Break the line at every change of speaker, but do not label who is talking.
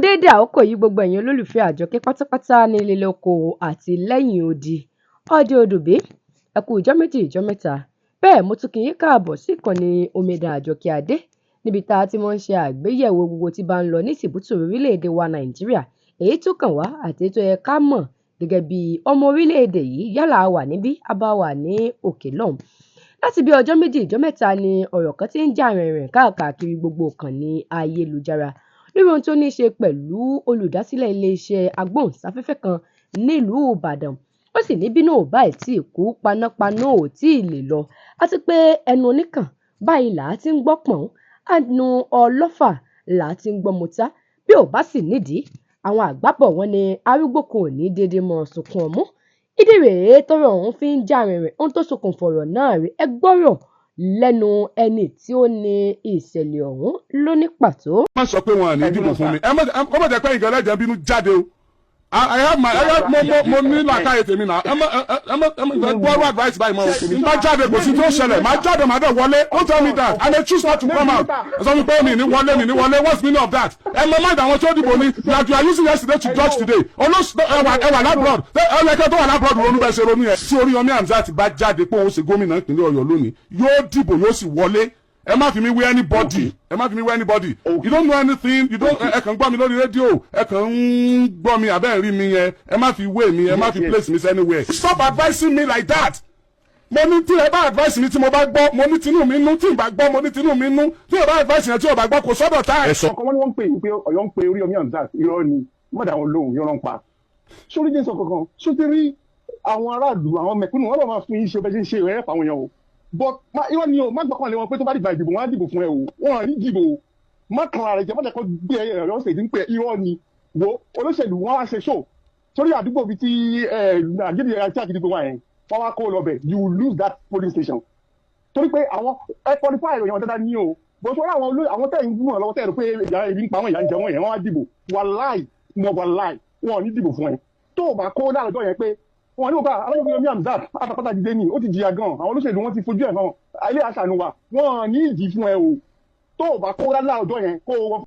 déédé àkókò yìí gbogbo ẹ̀yin olólùfẹ́ Àjọkẹ́ pátápátá ní ilé lóko àti lẹ́yìn odi ọdẹ odòbí ẹ kú ìjọ́ méjì ìjọ́ mẹ́ta bẹ́ẹ̀ mo tún kí yín káàbọ̀ sí ìkànnì Omidan Àjọkẹ́ Adé níbi tá a ti máa ń ṣe àgbéyẹ̀wò gbogbo tí bá ń lọ ní tìbútòrò orílẹ̀-èdè wa Nàìjíríà èyí tó kàn wá àti èyí tó yẹ ká mọ̀ gẹ́gẹ́ bí ọmọ orílẹ̀-èdè yìí yálà a wà níbí a bá wà ní òkè lọ́hùn. Láti bí ọjọ́ méjì ìjọ́ mẹ́ta ni ọ̀rọ̀ kan ti ń jà rìnrìn káàkiri gbogbo ìkànnì ayélujára lórí ohun tó ní í ṣe pẹ̀lú olùdásílẹ̀ iléeṣẹ́ agbóhùnsáfẹ́fẹ́ kan nílùú Ìbàdàn. Ó sì ní bí náà ò báyìí tí ìkú panápaná ò tí ì lè lọ àti pé ẹnu oníkàn báyìí là á ti ń gbọ́ pọ̀n ẹnu ọlọ́fà là á ti ń gbọ́ mọ́tá bí ò bá sì nídìí àwọn àgbábọ̀ wọn ni arúgbó kan ò ní déédéé mọ́ sunkún ọmú. Ìdí rèé tọ́rọ̀ ọ̀hún fi ń jà rìnrìn ohun tó ṣokùnfà ọ̀rọ̀ náà rí ẹ gbọ́rọ̀ lẹ́nu ẹni tí ó ní ìṣẹ̀lẹ̀ ọ̀hún ló ní pàtó.
má sọ pé wọn à ní dìbò fún mi kọ́ mọ̀ jẹ́ pé ìgbà ẹlẹ́jẹ̀ bínú jáde o mo ní làákàyè tèmi náà gbọ́rọ̀ advice báyìí mọ́ o má jáde kò sí tó ṣẹlẹ̀ má jáde má dẹ̀ wọlé don't tell me that and they choose not to come out ẹ sọ pé mi ní wọlé what's the meaning of that ẹ mọ mind àwọn tí ó dìbò ni that you are using yesterday to judge today ẹwà lábúrọ̀d ẹlẹ́kẹ́ tó wà lábúrọ̀d ronú bẹ́ẹ̀ ṣe ronú yẹn tí Oríyọmí Hámzát bá jáde pé òun ṣe gómìnà ìpínlẹ̀ Ọ̀yọ́ lónìí yóò dìbò yóò sì wọlé ẹ má fi mi wé anybody you don't know anything you don't ẹ kàn gbọ́ mi lórí rédíò ẹ kàn ń gbọ́ mi abẹ́ rí mi yẹn ẹ má fi wé mi ẹ má fi place mi anywhere stop advising me like that mo ní tí ẹ bá advice mi tí mo bá gbọ́ mo ní tinú mi nú tí n bá gbọ́ mo ní tinú mi nú tí ẹ bá advice yẹn tí o bá gbọ́ kò sọ́dọ̀ tá ẹ sọ.
ọkọ wọn ni wọn ń pè é pé Ọ̀yọ́ ń pe Oríyọmí Hámzát irọ́ ni mọdà wọn lóhùn yọrọ ń pa sórí jẹ́ sọ kankan sórí rí àwọn aráàlú àwọn mẹ̀kúnnù wọn bá máa fún yín ṣe bẹ́ẹ̀ ṣe ń ṣe ìrẹ́ fáwọn èèyàn o but irọ́ ni o má gbọ́kànlé wọn pé tó bá dìgbà ìdìbò wọn á dìbò fún ẹ o wọn à ní dìbò o má kan ara rẹ jẹ má jẹ́ kó gbé ẹ̀rọ ṣèdí ń pè irọ́ ni wo olóṣèlú wọn á ṣe show sórí àdúgbò bíi ti nàìjíríà tí àgídìgbò wà yẹn wọn wá kó lọ bẹ̀ you will lose that polling station torí pé àwọn ẹ qualify ìròyìn wọn dáadáa ní o bó ṣe wọ́n àwọn tẹ̀ ń gbúmọ̀ lọ́wọ́ tẹ̀ rò pé ìyá ibi ń pa wọn ìyá ń jẹ wọn yẹn wọ́n á dìbò wàláì wọn ò ní dìbò fún ẹ tó o bá kó láàrọ̀jọ́ yẹn pé wọn ní òkà Oríyọmí Hámzát àtàkọ́tà jíde ní ó ti jìyà gan àwọn olóṣèlú wọn ti fojú ẹ̀ hàn ilé àṣàánú wa wọn ní ìdí fún ẹ o tó o bá kó láàrọ̀jọ́ yẹn kó o